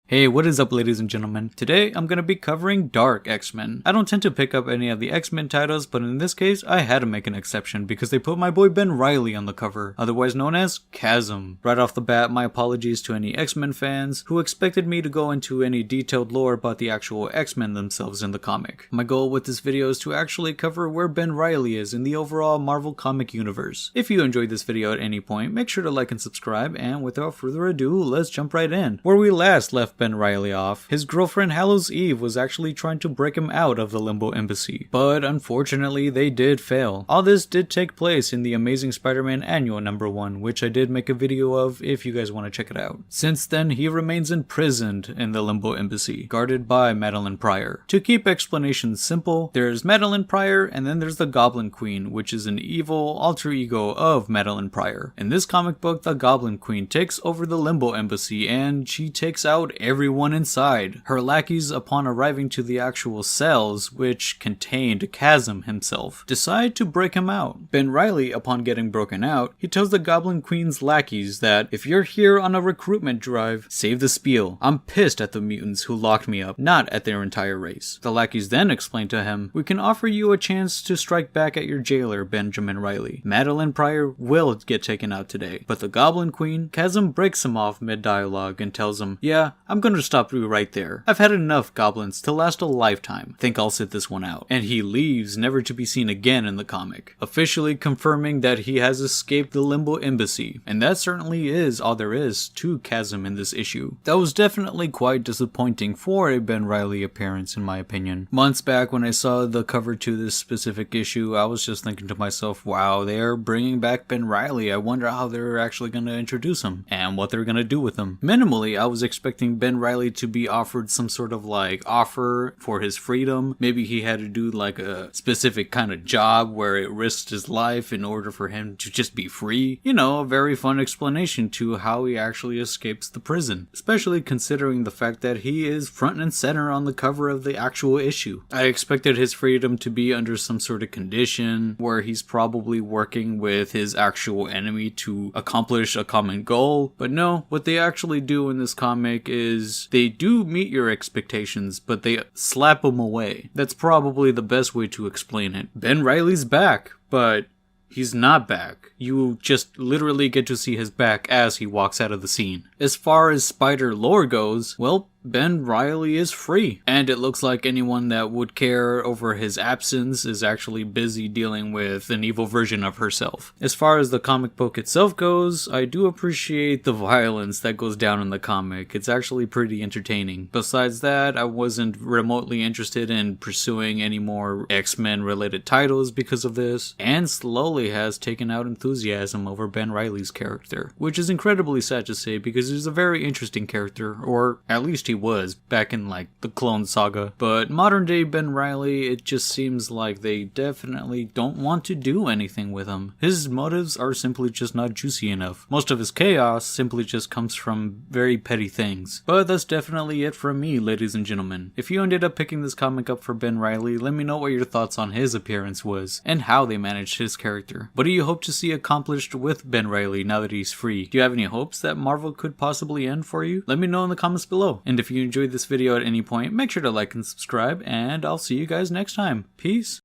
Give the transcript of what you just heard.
Hey, what is up ladies and gentlemen? Today I'm gonna be covering Dark X-Men. I don't tend to pick up any of the X-Men titles, but in this case I had to make an exception because they put my boy Ben Reilly on the cover, otherwise known as Chasm. Right off the bat, my apologies to any X-Men fans who expected me to go into any detailed lore about the actual X-Men themselves in the comic. My goal with this video is to actually cover where Ben Reilly is in the overall Marvel comic universe. If you enjoyed this video at any point, make sure to like and subscribe, and without further ado, let's jump right in. Where we last left Ben Reilly off, his girlfriend Hallows Eve was actually trying to break him out of the Limbo Embassy, but unfortunately they did fail. All this did take place in the Amazing Spider-Man Annual #1, which I did make a video of if you guys want to check it out. Since then, he remains imprisoned in the Limbo Embassy, guarded by Madelyne Pryor. To keep explanations simple, there's Madelyne Pryor and then there's the Goblin Queen, which is an evil alter ego of Madelyne Pryor. In this comic book, the Goblin Queen takes over the Limbo Embassy and she takes out everyone inside. Her lackeys, upon arriving to the actual cells, which contained Chasm himself, decide to break him out. Ben Reilly, upon getting broken out, he tells the Goblin Queen's lackeys that if you're here on a recruitment drive, save the spiel. I'm pissed at the mutants who locked me up, not at their entire race. The lackeys then explain to him, we can offer you a chance to strike back at your jailer, Benjamin Reilly. Madelyne Pryor will get taken out today, but the Goblin Queen, Chasm breaks him off mid-dialogue and tells him, yeah, I'm gonna stop you right there. I've had enough goblins to last a lifetime. Think I'll sit this one out. And he leaves, never to be seen again in the comic, officially confirming that he has escaped the Limbo Embassy. And that certainly is all there is to Chasm in this issue. That was definitely quite disappointing for a Ben Reilly appearance in my opinion. Months back when I saw the cover to this specific issue, I was just thinking to myself, wow, they're bringing back Ben Reilly. I wonder how they're actually going to introduce him and what they're going to do with him. Minimally, I was expecting Ben Reilly to be offered some sort of like offer for his freedom. Maybe he had to do like a specific kind of job where it risked his life in order for him to just be free. You know, a very fun explanation to how he actually escapes the prison, especially considering the fact that he is front and center on the cover of the actual issue. I expected his freedom to be under some sort of condition where he's probably working with his actual enemy to accomplish a common goal, but no, what they actually do in this comic is they do meet your expectations, but they slap them away. That's probably the best way to explain it. Ben Reilly's back, but he's not back. You just literally get to see his back as he walks out of the scene. As far as Spider lore goes, well, Ben Reilly is free, and it looks like anyone that would care over his absence is actually busy dealing with an evil version of herself. As far as the comic book itself goes, I do appreciate the violence that goes down in the comic. It's actually pretty entertaining. Besides that, I wasn't remotely interested in pursuing any more X-Men related titles because of this, and slowly has taken out enthusiasm over Ben Reilly's character, which is incredibly sad to say because he's a very interesting character, or at least he was back in like the Clone Saga. But modern day Ben Reilly, it just seems like they definitely don't want to do anything with him. His motives are simply just not juicy enough. Most of his chaos simply just comes from very petty things. But that's definitely it from me, ladies and gentlemen. If you ended up picking this comic up for Ben Reilly, let me know what your thoughts on his appearance was and how they managed his character. What do you hope to see accomplished with Ben Reilly now that he's free? Do you have any hopes that Marvel could possibly end for you? Let me know in the comments below. And if you enjoyed this video at any point, make sure to like and subscribe, and I'll see you guys next time. Peace.